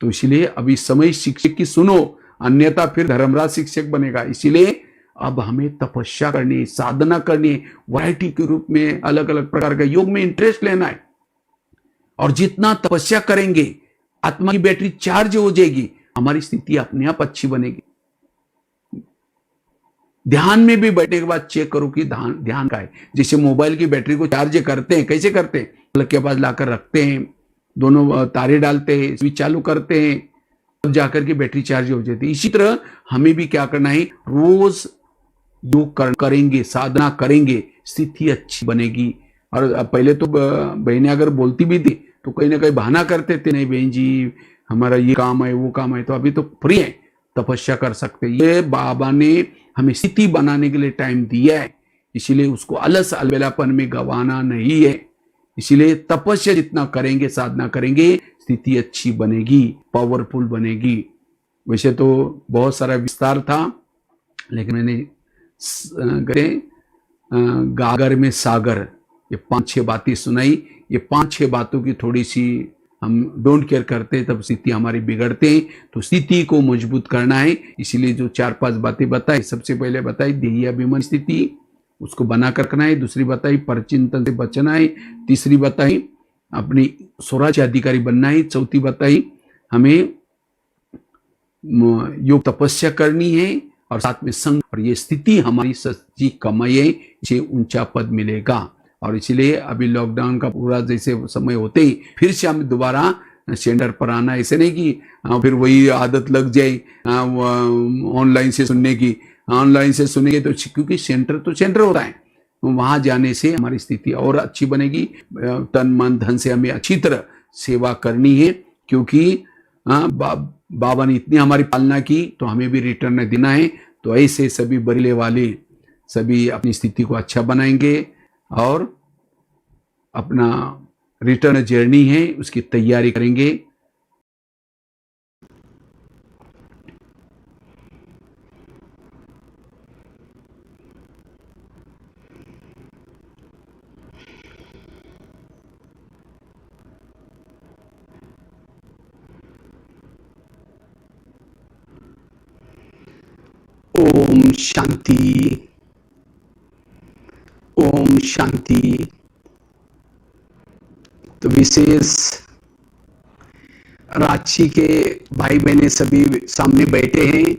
तो इसलिए अभी समय शिक्षक की सुनो, अन्यथा फिर धर्मराज शिक्षक बनेगा। इसीलिए अब हमें तपस्या करनी है, साधना करनी है, वैरायटी के रूप में अलग अलग प्रकार का योग में इंटरेस्ट लेना है। और जितना तपस्या करेंगे आत्मा की बैटरी चार्ज हो जाएगी, हमारी स्थिति अपने आप अच्छी बनेगी। ध्यान में भी बैठने के बाद चेक करो कि ध्यान का है। जैसे मोबाइल की बैटरी को चार्ज करते हैं, कैसे करते हैं, प्लग के पास लाकर रखते हैं, दोनों तारे डालते हैं, स्विच चालू करते हैं, तब जाकर के बैटरी चार्ज हो जाती है। इसी तरह हमें भी क्या करना है, रोज योग करेंगे, साधना करेंगे, स्थिति अच्छी बनेगी। और पहले तो बहनें अगर बोलती भी थी तो कहीं ना कहीं बहाना करते थे, नहीं बहन जी हमारा ये काम है वो काम है। तो अभी तो फ्री है, तपस्या कर सकते। ये बाबा ने हमें स्थिति बनाने के लिए टाइम दिया है, इसीलिए उसको अलस अलबेलापन में गंवाना नहीं है। इसीलिए तपस्या जितना करेंगे, साधना करेंगे, स्थिति अच्छी बनेगी, पावरफुल बनेगी। वैसे तो बहुत सारा विस्तार था, लेकिन मैंने गागर में सागर ये 5-6 बातें सुनाई। ये 5-6 बातों की थोड़ी सी हम डोंट केयर करते तब स्थिति हमारी बिगड़ते हैं। तो स्थिति को मजबूत करना है, इसीलिए जो 4-5 बातें बताई। सबसे पहले बताई देही अभिमान स्थिति, उसको बना कर रखना है। दूसरी बताई परचिंतन से बचना है। तीसरी बताई अपनी स्वराज्य अधिकारी बनना है। चौथी बताई हमें योग तपस्या करनी है, और साथ में संग, और ये स्थिति हमारी सच्ची कमाई है, इसे ऊंचा पद मिलेगा। और इसलिए अभी लॉकडाउन का पूरा जैसे समय होते ही फिर से हम दोबारा सेंटर पर आना, ऐसे नहीं कि फिर वही आदत लग जाए ऑनलाइन से सुनने की। ऑनलाइन से सुनेंगे तो क्योंकि सेंटर तो सेंटर होता है, वहां जाने से हमारी स्थिति और अच्छी बनेगी। तन मन धन से हमें अच्छी तरह सेवा करनी है, क्योंकि बाबा ने इतनी हमारी पालना की तो हमें भी रिटर्न देना है। तो ऐसे सभी बरीले वाले सभी अपनी स्थिति को अच्छा बनाएंगे और अपना रिटर्न जर्नी है उसकी तैयारी करेंगे। ओम शांति, ओम शांति। तो विशेष रांची के भाई बहने सभी सामने बैठे हैं,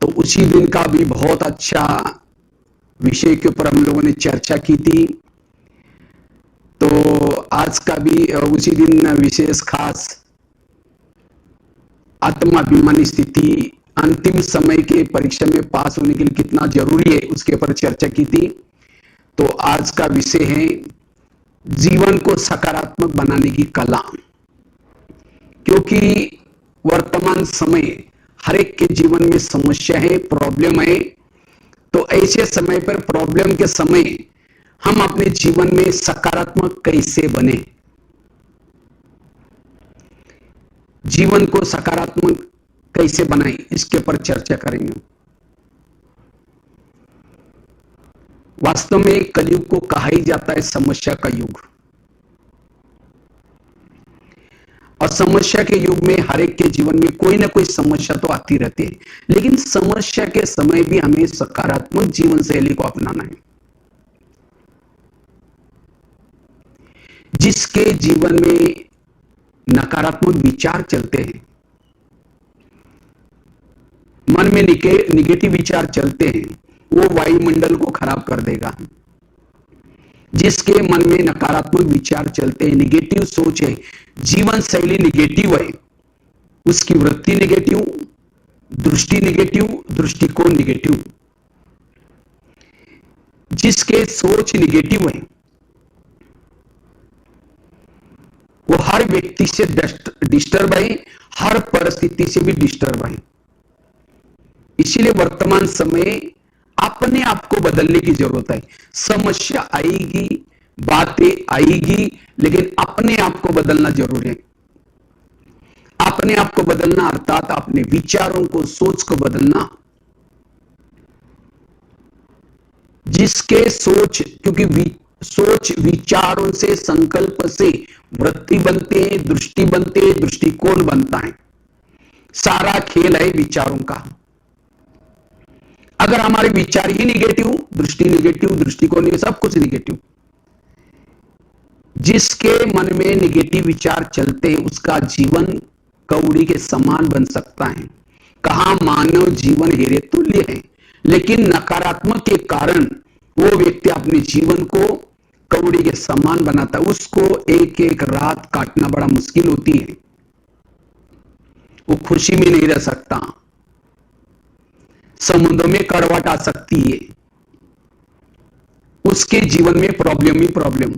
तो उसी दिन का भी बहुत अच्छा विषय के ऊपर हम लोगों ने चर्चा की थी। तो आज का भी उसी दिन विशेष खास आत्माभिमानी स्थिति अंतिम समय के परीक्षा में पास होने के लिए कितना जरूरी है उसके ऊपर चर्चा की थी। तो आज का विषय है जीवन को सकारात्मक बनाने की कला। क्योंकि वर्तमान समय हर एक के जीवन में समस्या है, प्रॉब्लम है। तो ऐसे समय पर, प्रॉब्लम के समय हम अपने जीवन में सकारात्मक कैसे बने, जीवन को सकारात्मक कैसे बनाएं, इसके पर चर्चा करेंगे। वास्तव में कलयुग को कहा ही जाता है समस्या का युग, और समस्या के युग में हर एक के जीवन में कोई ना कोई समस्या तो आती रहती है, लेकिन समस्या के समय भी हमें सकारात्मक जीवन शैली को अपनाना है। जिसके जीवन में नकारात्मक विचार चलते हैं, मन में निगेटिव विचार चलते हैं, वो वायुमंडल को खराब कर देगा। जिसके मन में नकारात्मक विचार चलते हैं, निगेटिव सोच है, जीवन शैली निगेटिव है, उसकी वृत्ति निगेटिव, दृष्टि निगेटिव, दृष्टिकोण निगेटिव। जिसके सोच निगेटिव है वो हर व्यक्ति से डिस्टर्ब है, हर परिस्थिति से भी डिस्टर्ब है। इसीलिए वर्तमान समय अपने आप को बदलने की जरूरत है। समस्या आएगी, बातें आएगी, लेकिन अपने आप को बदलना जरूरी है। अपने आप को बदलना अर्थात अपने विचारों को, सोच को बदलना। जिसके सोच, क्योंकि सोच विचारों से, संकल्प से वृत्ति बनते हैं, दृष्टि बनते हैं, दृष्टिकोण बनता है। सारा खेल है विचारों का। अगर हमारे विचार ही निगेटिव, दृष्टि निगेटिव, दृष्टिकोण, सब कुछ निगेटिव, जिसके मन में निगेटिव विचार चलते हैं उसका जीवन कौड़ी के समान बन सकता है। कहा मानव जीवन हीरे तुल्य है, लेकिन नकारात्मक के कारण वो व्यक्ति अपने जीवन को कौड़ी के समान बनाता है। उसको एक एक रात काटना बड़ा मुश्किल होती है, वो खुशी में नहीं रह सकता, समुद्र में कड़वाहट आ सकती है, उसके जीवन में प्रॉब्लम ही प्रॉब्लम।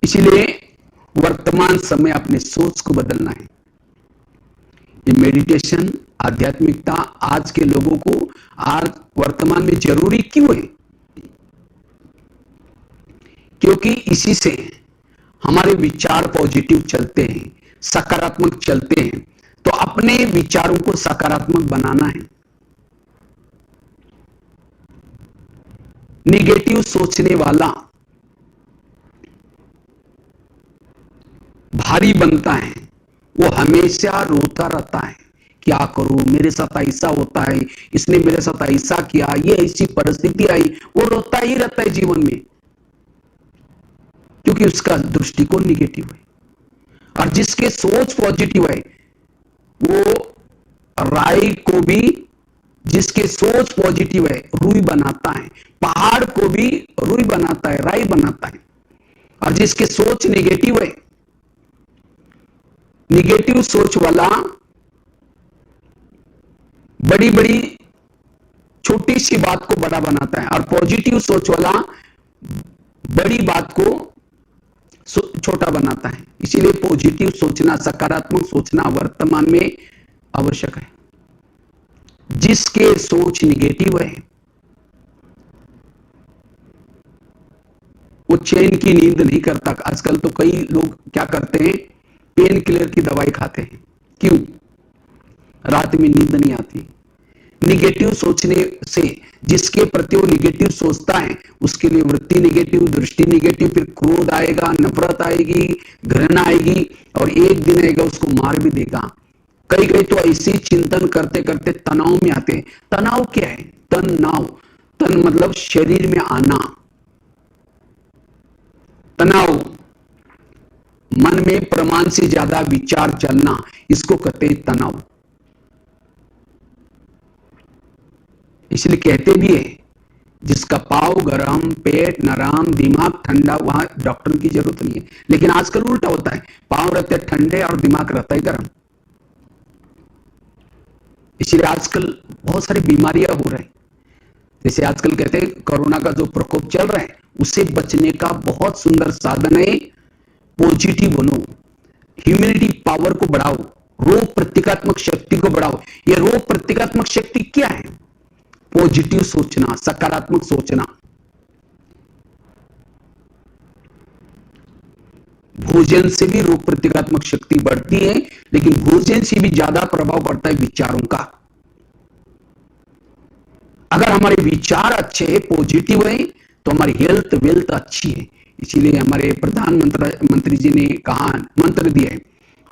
इसलिए वर्तमान समय अपने सोच को बदलना है। ये मेडिटेशन, आध्यात्मिकता आज के लोगों को आज वर्तमान में जरूरी क्यों है? क्योंकि इसी से हमारे विचार पॉजिटिव चलते हैं, सकारात्मक चलते हैं। तो अपने विचारों को सकारात्मक बनाना है। निगेटिव सोचने वाला भारी बनता है, वो हमेशा रोता रहता है, क्या करूं, मेरे साथ ऐसा होता है, इसने मेरे साथ ऐसा किया, ये ऐसी परिस्थिति आई, वो रोता ही रहता है जीवन में, क्योंकि उसका दृष्टिकोण निगेटिव है। और जिसके सोच पॉजिटिव है वो राई को भी, जिसके सोच पॉजिटिव है, रुई बनाता है, पहाड़ को भी रुई बनाता है, राई बनाता है। और जिसके सोच निगेटिव है, निगेटिव सोच वाला बड़ी बड़ी छोटी सी बात को बड़ा बनाता है, और पॉजिटिव सोच वाला बड़ी बात को छोटा बनाता है। इसीलिए पॉजिटिव सोचना, सकारात्मक सोचना वर्तमान में आवश्यक है। जिसके सोच निगेटिव है वो चैन की नींद नहीं करता। आजकल तो कई लोग क्या करते हैं, पेन किलर की दवाई खाते हैं। क्यों? रात में नींद नहीं आती। निगेटिव सोचने से, जिसके प्रति वो निगेटिव सोचता है उसके लिए वृत्ति निगेटिव, दृष्टि निगेटिव, फिर क्रोध आएगा, नफरत आएगी, घृणा आएगी, और एक दिन आएगा उसको मार भी देगा। कई कई तो ऐसे चिंतन करते करते तनाव में आते हैं। तनाव क्या है? तनाव, तन मतलब शरीर में आना, तनाव मन में प्रमाण से ज्यादा विचार चलना, इसको कहते हैं तनाव। इसलिए कहते भी है जिसका पाव गरम, पेट नरम, दिमाग ठंडा, वहां डॉक्टर की जरूरत नहीं है। लेकिन आजकल उल्टा होता है, पाव रहते ठंडे और दिमाग रहता है गरम। इसलिए आजकल बहुत सारी बीमारियां हो रही। जैसे आजकल कहते हैं कोरोना का जो प्रकोप चल रहा है उससे बचने का बहुत सुंदर साधन है पॉजिटिव बनो, ह्यूमिनिटी पावर को बढ़ाओ, रोग प्रतिकात्मक शक्ति को बढ़ाओ। ये रोग प्रतिकात्मक शक्ति क्या है? पॉजिटिव सोचना, सकारात्मक सोचना। भोजन से भी रोग प्रतिकात्मक शक्ति बढ़ती है, लेकिन भोजन से भी ज्यादा प्रभाव पड़ता है विचारों का। अगर हमारे विचार अच्छे हैं, पॉजिटिव है, तो हमारी हेल्थ वेल्थ अच्छी है। इसीलिए हमारे प्रधानमंत्री जी ने कहा, मंत्र दिया है,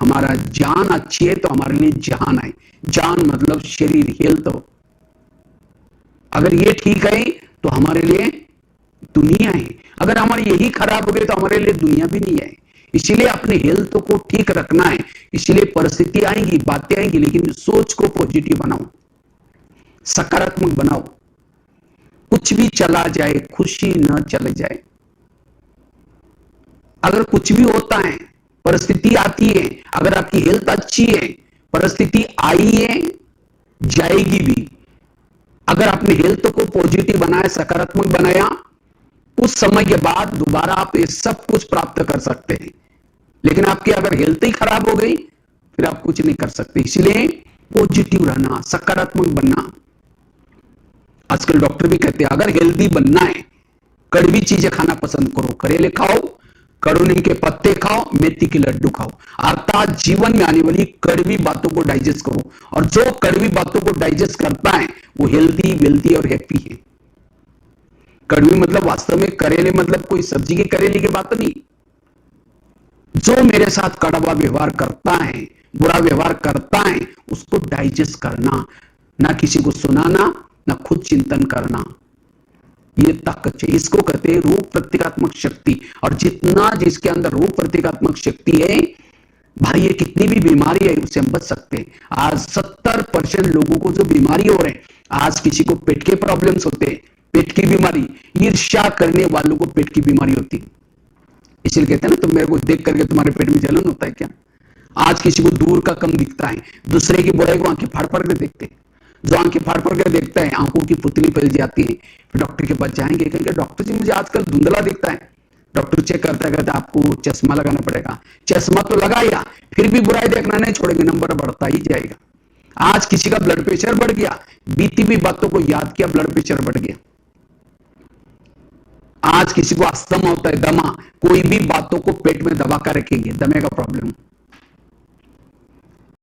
हमारा जान अच्छी है तो हमारे लिए जहान है। जान मतलब शरीर, हेल्थ। अगर ये ठीक है तो हमारे लिए दुनिया है। अगर हमारी यही खराब हो गई तो हमारे लिए दुनिया भी नहीं है। इसीलिए अपने हेल्थ को ठीक रखना है। इसीलिए परिस्थिति आएंगी, बातें आएंगी, लेकिन सोच को पॉजिटिव बनाओ, सकारात्मक बनाओ। कुछ भी चला जाए, खुशी न चले जाए। अगर कुछ भी होता है, परिस्थिति आती है, अगर आपकी हेल्थ अच्छी है, परिस्थिति आई है, जाएगी भी। अगर आपने हेल्थ को पॉजिटिव बनाया, सकारात्मक बनाया, कुछ समय के बाद दोबारा आप ये सब कुछ प्राप्त कर सकते हैं। लेकिन आपकी अगर हेल्थ ही खराब हो गई फिर आप कुछ नहीं कर सकते। इसलिए पॉजिटिव रहना, सकारात्मक बनना। आजकल डॉक्टर भी कहते हैं अगर हेल्दी बनना है, कड़वी चीजें खाना पसंद करो, करेले खाओ, कड़वी के पत्ते खाओ, मेथी के लड्डू खाओ। अर्थात जीवन में आने वाली कड़वी बातों को डाइजेस्ट करो, और जो कड़वी बातों को डाइजेस्ट करता है वो हेल्दी, वेल्दी और हैप्पी है। कड़वी मतलब वास्तव में करेले मतलब कोई सब्जी के करेले की बात नहीं। जो मेरे साथ कड़वा व्यवहार करता है, बुरा व्यवहार करता है, उसको डाइजेस्ट करना, ना किसी को सुनाना, ना खुद चिंतन करना। ये ताकत है, इसको कहते हैं रोग प्रतिकात्मक शक्ति। और जितना जिसके अंदर रोग प्रतिकात्मक शक्ति है, भाई ये कितनी भी बीमारी है उससे हम बच सकते हैं। आज 70% लोगों को जो बीमारी हो रहे हैं, आज किसी को पेट के प्रॉब्लम्स होते हैं, पेट की बीमारी, ईर्ष्या करने वालों को पेट की बीमारी होती है। इसलिए कहते हैं ना, तुम मेरे को देख करके तुम्हारे पेट में जलन होता है क्या? आज किसी को दूर का कम दिखता है, दूसरे की बुराई को आंखें फाड़ फाड़ के देखते हैं। जो आंखें फाड़ फाड़ के देखता है, आंखों की पुतली फैल जाती है। फिर डॉक्टर के पास जाएंगे, कहेंगे डॉक्टर जी मुझे आजकल धुंधला दिखता है। डॉक्टर चेक करता कहता आपको चश्मा लगाना पड़ेगा। चश्मा तो लगाया, फिर भी बुराई देखना नहीं छोड़ेंगे, नंबर बढ़ता ही जाएगा। आज किसी का ब्लड प्रेशर बढ़ गया, बीती हुई बातों को याद किया, ब्लड प्रेशर बढ़ गया। आज किसी को अस्थमा होता है, दमा, कोई भी बातों को पेट में दबा कर रखेंगे, दमे का प्रॉब्लम।